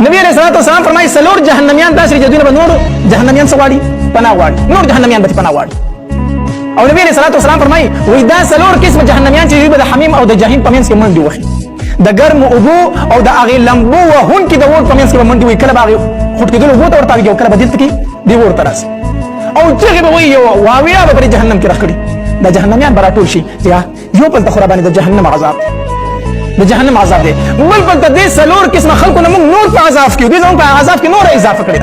نبی علیہ الصلوۃ والسلام فرمایي سلور جهنميان داسې جدونه به نور جهنميان سواړي پناه واړي نور جهنميان به پناه واړي او نبی علیہ الصلوۃ والسلام فرمایي وای دا سلور قسم جهنميان چې به د حمیم او د جهنم په منځ کې منډي وخی د ګرم اوبو او د هغه لمبو وهون کې د ور په منځ کې منډي وي کله به خټ کېدل وو ته ورته کله به دلته کې دی ورته راسي او چې به وي واویا به پر جهنم کې راخړي د جهنميان براټول شي یو بل د خرابانه د جهنم عذاب د جهنم عذاب دی بل بل د دې سلور قسم خلکو نه موږ نور په عذاب کې دي زموږ په عذاب کې نور اضافه کړی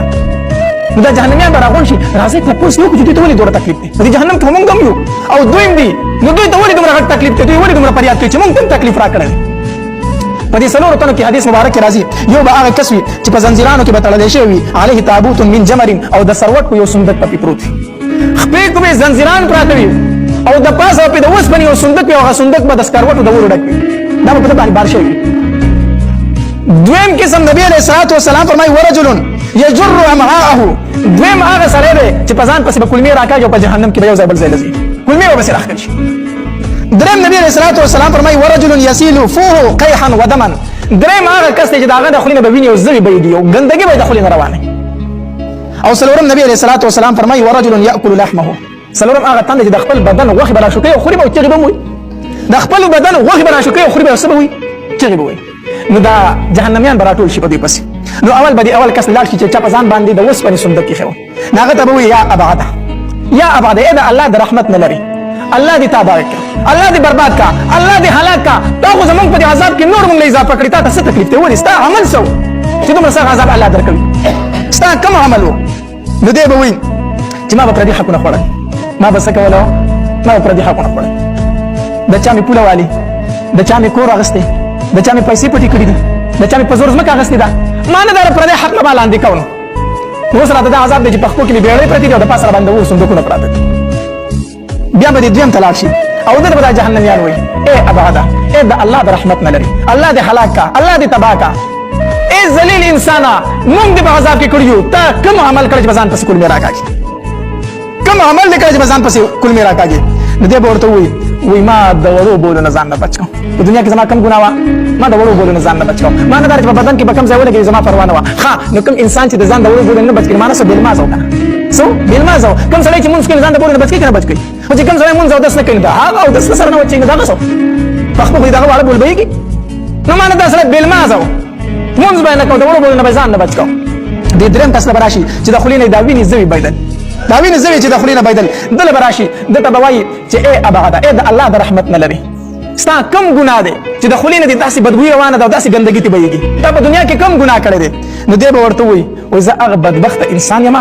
دا جهنميان براغون شي راځي په پوس نو چې ته ولې دوره تکلیف دی د جهنم ته موږ هم یو او دویم دی نو دوی ته ولې دومره غټ تکلیف دی دوی ولې دومره فریاد کوي چې موږ ته تکلیف را کړل په دې سلور تنو کې حدیث مبارک راځي یو به هغه کس وي چې په زنجیرانو کې به تړل شوی وي عليه تابوت من جمر او د سروټ په یو صندوق په پروت خپې کومې زنجیران پراته وي او د پاسه په د وسپنې یو صندوق یو هغه صندوق به د سکروټو د ورو ډک وي دا په باندې بار شوی دویم قسم نبی علیہ الصلوۃ والسلام فرمایي ورجل یجر امعاءه دویم هغه سره دی چې په ځان پسې به کلمې راکاږي او په جهنم کې به یو ځای بل ځای لځي کلمې به پسې راخکل شي دریم نبی علیہ الصلوۃ والسلام فرمایي ورجل یسیل فوه قیحا ودما دریم هغه کس چې داغه د خلینو به ویني او زوی به دی او ګندګي به د خلینو روانه او سلورم نبی علیہ الصلوۃ والسلام فرمایي ورجل یاکل لحمه سلورم هغه تند چې د خپل بدن غوښه بلا شوکي او خوري به چغي به وي د خپل بدن غوښه بلا شوکي او خوري به سبوي چغي به وي نو دا جهنميان براټول شي په دې پسې نو اول به اول کس لاړ شي چې چا په ځان باندې د وسپنې صندوق کې خو ناغه ته به وي یا ابعده یا ابعده اې دا الله د رحمت نه لري الله دې تابع کړه الله دې برباد کا الله دې هلاک کا دا خو زمونږ په عذاب کې نور مونږ اضافه کړی تا ته څه تکلیف ته ولې ستا عمل سو چې دومره سخت عذاب الله درکوي ستا کوم عمل وو نو دې به وي چې ما به پردي حقونه خوړل ما به څه کولو ما به پردي حقونه خوړل د چا مې پوله والی د چا مې کور اغستې د چا مې پیسې پټې کړې دي د چا مې په زور ځمکه اغستې ده ما نه دا پردی حق نه باندې کوم نو اوس راته دا عذاب دی چې په خپل کې بیړۍ پرتې دي او د پاسه باندې و صندوقونه پراته دي بیا به دې دویم طلاق شي او دغه به جهنميان وي اے ابعده اے د الله د رحمت نه لري الله دې هلاک کا الله دې تباہ کا اے ذلیل انسانا موږ دې په عذاب کې کړیو تا کوم عمل کړی چې ځان پس کول میرا کاږي کوم عمل دې کړی چې ځان پس کول میرا کاږي نو دې ورته وي ما د ورو بولو نه ځان نه بچو په دنیا کې زما کم ګناه ما د ورو بولو نه ځان نه بچو ما نه درته په بدن کې به کم ځای ولګي زما پروا نه وا ها نو کوم انسان چې د ځان د ورو بولو نه بچ کړي مانه سو بیل مازو کنه سو بیل مازو کوم سړی چې مونږ کې ځان د ورو نه بچ کړي نه بچ کړي او چې کوم سړی مونږ داس نه کوي دا هغه او داس سره نه وچی نه دا غسو په خپل دغه واړه بول بهږي نو مانه دا سره بیل مازو مونږ به نه کو د ورو بولو نه ځان نه بچ کو د دریم کس براشي چې د خلینې دا ویني زوی بيدل دا ویني زوی چې د خلینې بيدل دل براشي دته بوي چې اے ابعده اے د الله د رحمت نه لري ستا کم ګناه دی چې د خلینې د داسې بدبوی روانه ده او داسې ګندګي ته بهږي دا په دنیا کې کم ګناه کړی دی نو دی به ورته وي زه هغه بدبخته انسان یم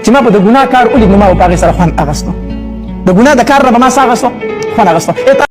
چې ما په د ګناه کار ولید نو ما په هغې سره خوند اغستو د ګناه د کار نه به ما څه اغستو خوند اغستو